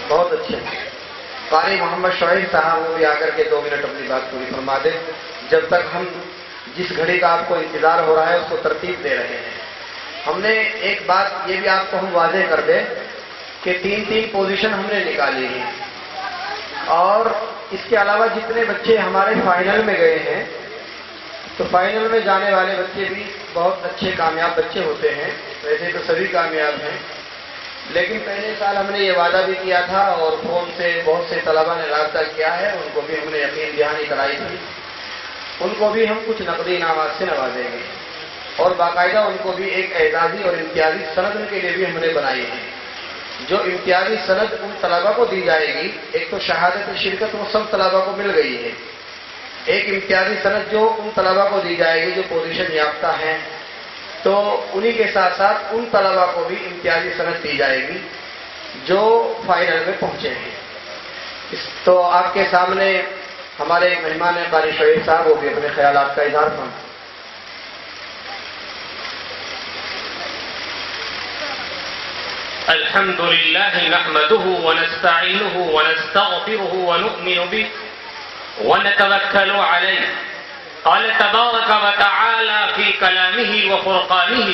بہت اچھے. قاری محمد شعیب صاحب وہ بھی آ کر کے 2 منٹ اپنی بات پوری فرما دیں. جب تک ہم جس گھڑی کا آپ کو انتظار ہو رہا ہے اس کو ترتیب دے رہے ہیں. ہم نے ایک بات یہ بھی آپ کو ہم واضح کر دیں کہ 3 پوزیشن ہم نے نکالی ہیں، اور اس کے علاوہ جتنے بچے ہمارے فائنل میں گئے ہیں تو فائنل میں جانے والے بچے بھی بہت اچھے کامیاب بچے ہوتے ہیں. ویسے تو سبھی کامیاب ہیں، لیکن پہلے سال ہم نے یہ وعدہ بھی کیا تھا اور فون سے بہت سے طلباء نے رابطہ کیا ہے، ان کو بھی ہم نے یقین دہانی کرائی تھی. ان کو بھی ہم کچھ نقدی انعامات سے نوازیں گے، اور باقاعدہ ان کو بھی ایک اعزازی اور امتیازی سند کے لیے بھی ہم نے بنائی ہے. جو امتیازی سند ان طلباء کو دی جائے گی، ایک تو شہادت شرکت وہ سب طلباء کو مل گئی ہے، ایک امتیازی سند جو ان طلباء کو دی جائے گی جو پوزیشن یافتہ ہیں، تو انہی کے ساتھ ساتھ ان طلباء کو بھی امتیازی سند دی جائے گی جو فائنل میں پہنچے ہیں. تو آپ کے سامنے ہمارے ایک مہمان ہیں قاری شعیب صاحب، وہ بھی اپنے خیالات کا اظہار فرمائیں. الحمد لله نحمده ونستعينه ونستغفره ونؤمن به ونتوكل عليه. قال تبارك وتعالى في كلامه وفرقانه: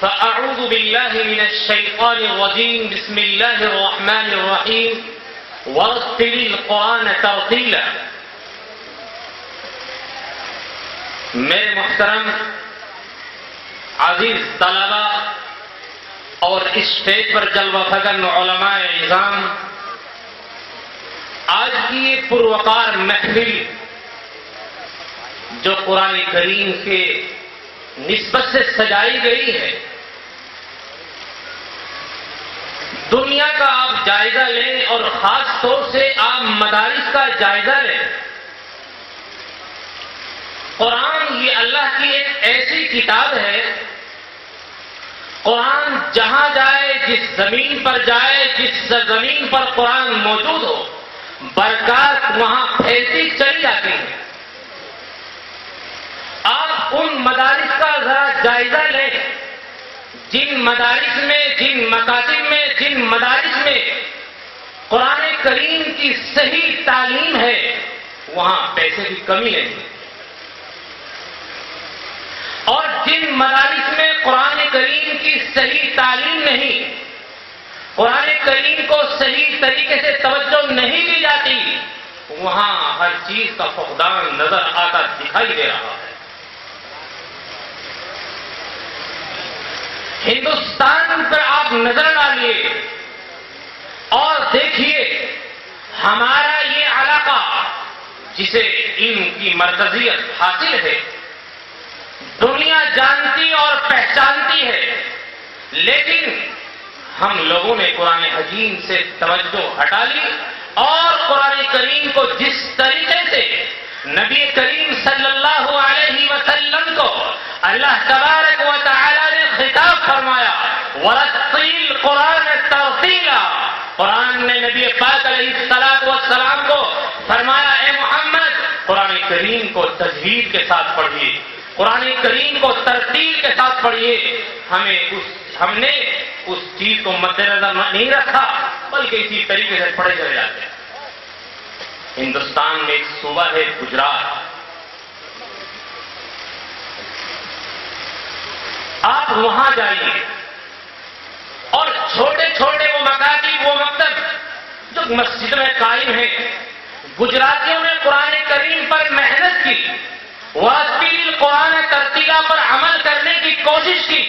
فأعوذ بالله من الشيطان الرجيم. بسم الله الرحمن الرحيم. ورتل القرآن ترتيلا. میرے محترم عزیز طلباء اور اسٹیج پر جلوہ فکن علماء نظام، آج کی یہ پروقار محفل جو قرآن کریم کے نسبت سے سجائی گئی ہے، دنیا کا آپ جائزہ لیں اور خاص طور سے آپ مدارس کا جائزہ لیں. قرآن یہ اللہ کی ایک ایسی کتاب ہے، قرآن جہاں جائے، جس زمین پر جائے، جس زمین پر قرآن موجود ہو، برکات وہاں پھیلتی چلی جاتی ہے. آپ ان مدارس کا ذرا جائزہ لیں جن مدارس میں، جن مکاتب میں، جن مدارس میں قرآن کریم کی صحیح تعلیم ہے، وہاں پیسے کی کمی نہیں. اور جن مدارس میں قرآن کریم کی صحیح تعلیم نہیں، قرآن کریم کو صحیح طریقے سے توجہ نہیں دی جاتی، وہاں ہر چیز کا فقدان نظر آتا دکھائی دے رہا ہے. ہندوستان پر آپ نظر ڈالیے اور دیکھیے، ہمارا یہ علاقہ جسے علم کی مرکزیت حاصل ہے، دنیا جانتی اور پہچانتی ہے، لیکن ہم لوگوں نے قرآن حکیم سے توجہ ہٹا لی اور قرآن کریم کو جس طریقے سے نبی کریم صلی اللہ علیہ وسلم کو اللہ تبارک و تعالی نے خطاب فرمایا، وَرَتِّلِ الْقُرْآنَ تَرْتِيلًا. قرآن نے نبی پاک علیہ السلام کو فرمایا، اے محمد قرآن کریم کو تجوید کے ساتھ پڑھیے، قرآن کریم کو ترتیل کے ساتھ پڑھیے. ہم نے اس چیز کو مد نظر نہیں رکھا، بلکہ اسی طریقے سے پڑھے چلے جاتے ہیں. ہندوستان میں ایک صوبہ ہے گجرات، آپ وہاں جائیے اور چھوٹے چھوٹے وہ مکاتب، وہ مکتب جو مسجد میں قائم ہیں، گجراتیوں نے قرآن کریم پر محنت کی، وَرَتِّلِ الْقُرْآنَ تَرْتِيلًا پر عمل کرنے کی کوشش کی.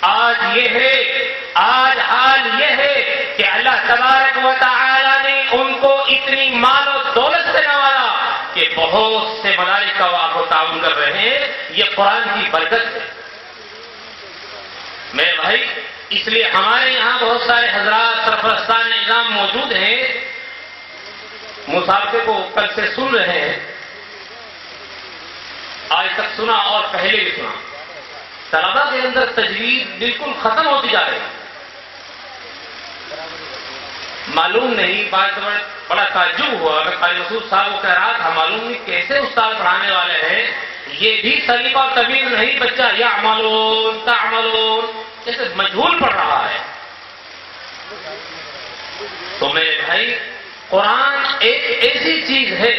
آج حال یہ ہے کہ اللہ تبارک و تعالی نے ان کو اتنی مال و دولت سے نوازا کہ بہت سے مدارس کا وہ تعاون کر رہے ہیں. یہ قرآن کی برکت ہے میرے بھائی. اس لیے ہمارے یہاں بہت سارے حضرات سرپرستان نظام موجود ہیں، مسابقے کو کل سے سن رہے ہیں، آج تک سنا اور پہلے بھی سنا. طلباء کے اندر تجوید بالکل ختم ہوتی جا رہی ہے. معلوم نہیں، بڑا تعجب ہوا کہ قاری مسعود صاحب کو کہہ رہا تھا، معلوم نہیں کیسے استاد پڑھانے والے ہیں، یہ بھی سلیقہ اور تمیز نہیں، بچہ یعملون تعملون جیسے مجہول پڑھ رہا ہے. تو میرے بھائی، قرآن ایک ایسی چیز ہے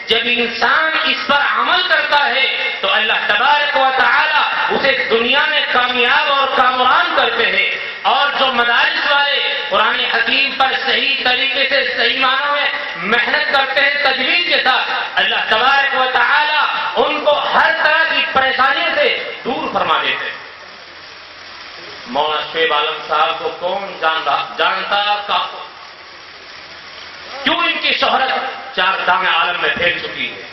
جب انسان اس پر عمل کرتا ہے تو اللہ تبارک و تعالی اسے دنیا میں کامیاب اور کامران کرتے ہیں. اور جو مدارس والے قرآن حکیم پر صحیح طریقے سے صحیح معنوں میں محنت کرتے ہیں تجوید کے ساتھ، اللہ تبارک و تعالی ان کو ہر طرح کی پریشانیوں سے دور فرما دیتے ہیں. مولانا شعیب عالم صاحب کو کون جانتا کیوں ان کی شہرت چار دام عالم میں پھیل چکی ہے؟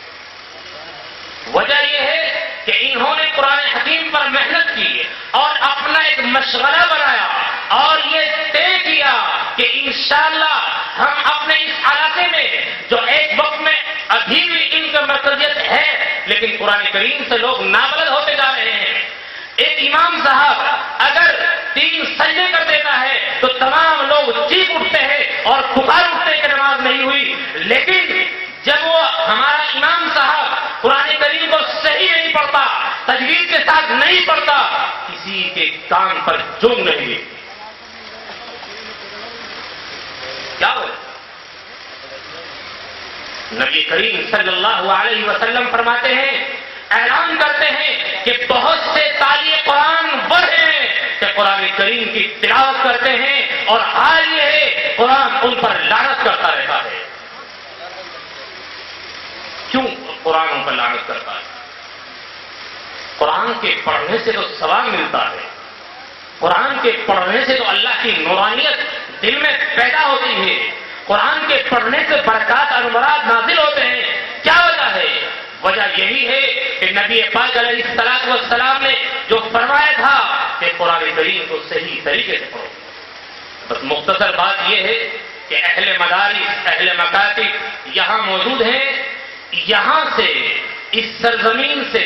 وجہ یہ ہے کہ انہوں نے قرآن حکیم پر محنت کی اور اپنا ایک مشغلہ بنایا اور یہ طے کیا کہ انشاءاللہ ہم اپنے اس علاقے میں جو ایک وقت میں ابھی بھی ان کا مرکزیت ہے لیکن قرآن کریم سے لوگ نابلد ہوتے جا رہے ہیں. ایک امام صاحب اگر 3 سجدے کر دیتا ہے تو تمام لوگ چیخ اٹھتے ہیں اور پکار اٹھتے ہیں کہ نماز نہیں ہوئی. لیکن جب وہ ہمارا امام صاحب قرآن کریم کو صحیح نہیں پڑھتا، تجوید کے ساتھ نہیں پڑھتا، کسی کے کان پر جون نہیں ہے. کیا ہو؟ نبی کریم صلی اللہ علیہ وسلم فرماتے ہیں، اعلان کرتے ہیں کہ بہت سے طالب قرآن وہ ہیں کہ قرآن کریم کی تلاوت کرتے ہیں اور حال یہ ہے قرآن ان پر لعنت کرتا رہتا ہے. کیوں قرآن ان پر لعنت کرتا ہے؟ قرآن کے پڑھنے سے تو ثواب ملتا ہے، قرآن کے پڑھنے سے تو اللہ کی نورانیت دل میں پیدا ہوتی ہے، قرآن کے پڑھنے سے برکات اور مراد نازل ہوتے ہیں. کیا وجہ ہے؟ وجہ یہی ہے کہ نبی پاک علیہ الصلوۃ والسلام نے جو فرمایا تھا کہ قرآن کریم کو صحیح طریقے سے پڑھو. بس مختصر بات یہ ہے کہ اہل مدارس، اہل مکاتب یہاں موجود ہیں، یہاں سے، اس سرزمین سے،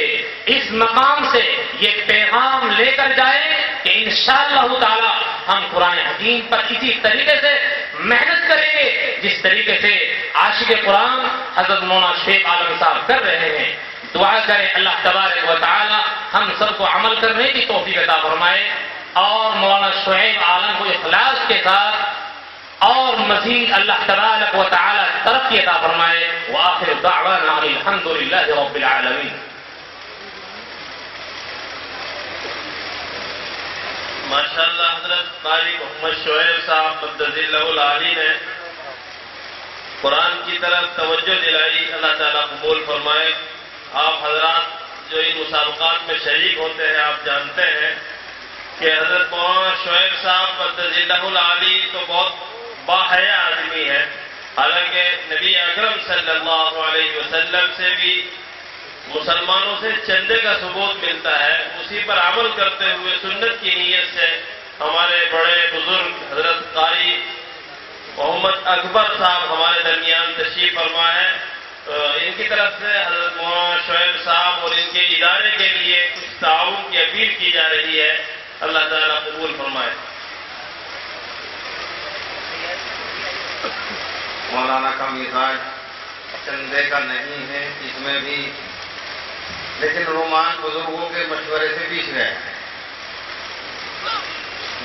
اس مقام سے یہ پیغام لے کر جائیں کہ انشاءاللہ تعالی ہم قرآن حکیم پر اسی طریقے سے محنت کریں گے جس طریقے سے عاشق قرآن حضرت مولانا شیخ عالم صاحب کر رہے ہیں. دعا کریں اللہ تبارک و تعالی ہم سب کو عمل کرنے کی توفیق عطا فرمائے اور مولانا شعیب عالم کو اخلاص کے ساتھ اور مزید اللہ تبارک و تعالی ترقی عطا فرمائے. وآخر دعوانا الحمدللہ رب العالمین. ماشاءاللہ حضرت قاری محمد شعیب صاحب مدد اللہ العالی نے قرآن کی طرف توجہ دلائی. اللہ تعالیٰ قبول فرمائے. آپ حضرات جو ان مسابقات میں شریک ہوتے ہیں آپ جانتے ہیں کہ حضرت مولانا شعیب صاحب مدد اللہ العالی تو بہت باحیا آدمی ہے، حالانکہ نبی اکرم صلی اللہ علیہ وسلم سے بھی مسلمانوں سے چندے کا ثبوت ملتا ہے. اسی پر عمل کرتے ہوئے سنت کی نیت سے ہمارے بڑے بزرگ حضرت قاری محمد اکبر صاحب ہمارے درمیان تشریف فرما ہے. ان کی طرف سے حضرت مولانا شعیب صاحب اور ان کے ادارے کے لیے کچھ تعاون کی اپیل کی جا رہی ہے. اللہ تعالیٰ قبول فرمائے. مولانا کا مزاج چندے کا نہیں ہے اس میں بھی، لیکن رومان بزرگوں کے مشورے سے پیچھ گئے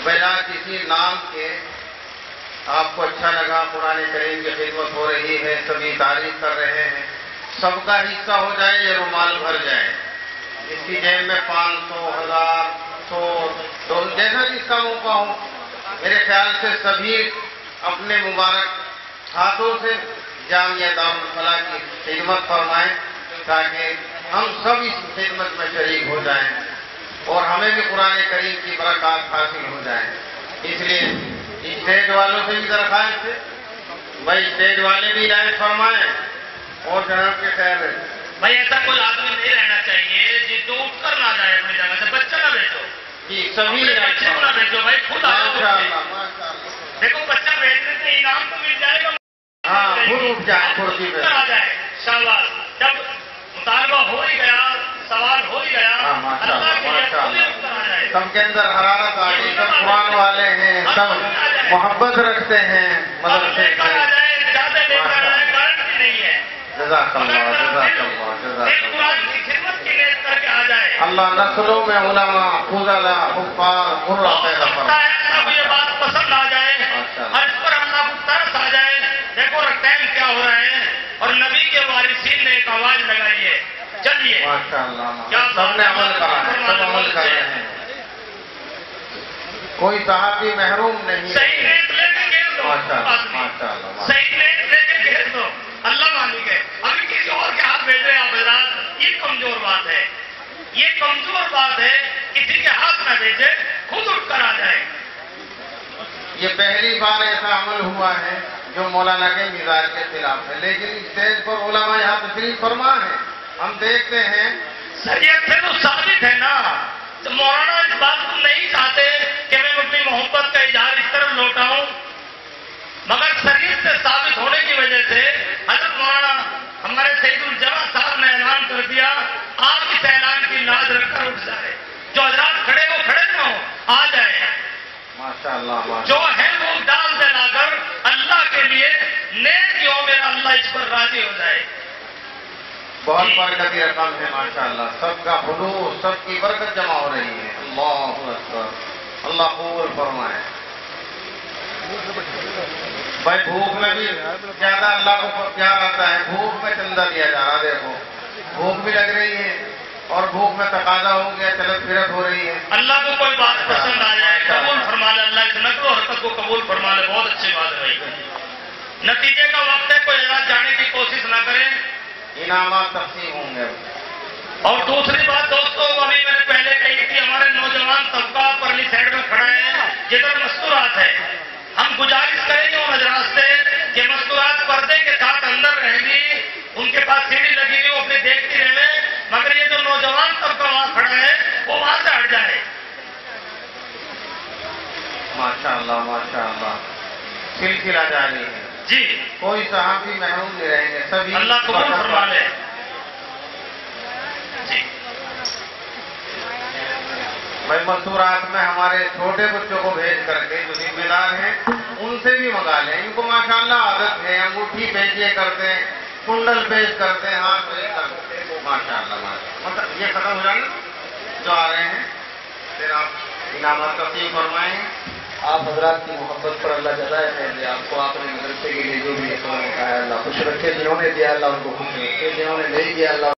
بنا کسی نام کے. آپ کو اچھا لگا، قرآن کریم کی خدمت ہو رہی ہے، سبھی تعریف کر رہے ہیں، سب کا حصہ ہو جائے، یہ رومال بھر جائے. اس کی جیب میں 500، 1000، 100، جیسا جس کا موقع ہو. میرے خیال سے سبھی اپنے مبارک ہاتھوں سے جامعہ دارالفلاح کی خدمت فرمائیں تاکہ ہم سب اس خدمت میں شریک ہو جائیں اور ہمیں بھی قرآن کریم کی برکات حاصل ہو جائیں. اس لیے اسٹیج والوں سے بھی درخواست ہے بھائی اسٹیج والے بھی ہدایت فرمائیں اور جناب کے خیر ہے. بھائی ایسا کوئی آدمی نہیں رہنا چاہیے جس جو اٹھ کر نہ جائے اپنی جگہ سے. بچہ نہ بیچو جی، سبھی بچے کو نہ بیچو بھائی، خود ماشاء آؤ. اللہ. دیکھو بچہ بیچنے سے انعام تو مل جائے گا. ہاں، خود اٹھ جائے کرسی پہ. آ جائے شاباش. جب مطالبہ ہو ہی گیا، سوال ہو ہی گیا، سب کے اندر حرارت آ گئی. سب قرآن والے ہیں، سب محبت رکھتے ہیں مدرسے سے. جزاک اللہ، جزاک اللہ، جزاک اللہ. اللہ نسلوں میں علماء، فضلاء، حفاظ، قرۃ پیدا فرمائے. یہ بات پسند آ جائے محدثین نے ایک آواز لگائی ہے. چلیے ماشاءاللہ سب نے عمل کرا ہے, سب عمل کر رہے ہیں, کوئی صحابی محروم نہیں. صحیح نیت لے کے گھیر دو, ماشاءاللہ صحیح نیت لے کے گھیر دو, اللہ مانیں گے. ابھی کسی اور کے ہاتھ بھیج رہے آپ حضرات, یہ کمزور بات ہے, یہ کمزور بات ہے. کسی کے ہاتھ نہ بھیجے, خود اٹھ کر آ جائے. یہ پہلی بار ایسا عمل ہوا ہے جو مولانا کے مزاج کے خلاف ہے, لیکن اسٹیج پر علماء یہاں تشریف فرما ہے, ہم دیکھتے ہیں. شریعت سے تو ثابت ہے نا. تو مولانا اس بات کو نہیں چاہتے کہ میں اپنی محبت کا اظہار اس طرح لوٹاؤں, مگر شریعت سے ثابت ہونے کی وجہ سے حضرت مولانا ہمارے سید الجماع صاحب نے اعلان کر دیا, آپ اس اعلان کی لاز رکھ کر اٹھ جائے. جو حضرات کھڑے ہو کھڑے نہ ہو, آ جائے. ماشاءاللہ جو ہے وہ ڈال دلا کر اللہ کے لیے نیک کیوں میرا اللہ اس پر راضی ہو جائے. بہت برکتی رقم ہے ماشاءاللہ, سب کا خلوص, سب کی برکت جمع ہو رہی ہے. اللہ اکبر, اللہ قبول فرمائے. بھائی بھوک میں بھی زیادہ اللہ کو پیار آتا ہے, بھوک میں چندہ دیا جا رہا. دیکھو بھوک بھی لگ رہی ہے اور بھوک میں تقاضا ہو گیا, چلت پھرت ہو رہی ہے. اللہ کو کوئی بات پسند آ جائے, قبول فرما لے. اللہ اس نقل و حرکت کو قبول فرما لے, بہت اچھی بات ہے بھائی. نتیجے کا وقت ہے, کوئی حضرات جانے کی کوشش نہ کریں, انعامات تقسیم ہوں گے. اور دوسری بات دوستوں, ابھی میں نے پہلے کہی تھی, ہمارے نوجوان طبقہ پرلی سائڈ میں کھڑا ہے, جدھر مستورات ہے. ہم گزارش کریں گے ان حضرات سے کہ مستورات پردے کے ساتھ اندر رہیں گی, ان کے پاس سیڑھی لگی ہوئی, وہ اپنے دیکھتی رہے, مگر یہ جو نوجوان طبقہ وہاں کھڑا ہے وہ وہاں سے ہٹ جائے. ماشاءاللہ ماشاءاللہ, سلسلہ جاری ہے جی, کوئی صحابی محروم نہیں رہیں گے, سبھی اللہ قبول فرما لے. جی بھائی مستورات میں ہمارے چھوٹے بچوں کو بھیج کر کے جو ذمہ دار ہیں ان سے بھی منگا لیں. ان کو ماشاءاللہ عادت ہے, انگوٹھی بیچے کرتے ہیں, کنڈل پیش کرتے ہیں, ہاتھ پیش کرتے ہیں. ماشاءاللہ ماشاءاللہ, یہ ختم ہو جائے جو آ رہے ہیں, پھر آپ انعامات تقسیم فرمائیں. آپ حضرات کی محبت پر اللہ جزائے خیر دے. آپ کو آپ نے مدرسے کے لیے جو بھی اللہ خوش رکھے, جنہوں نے دیا اللہ ان کو خوش رکھے, جنہوں نے نہیں دیا اللہ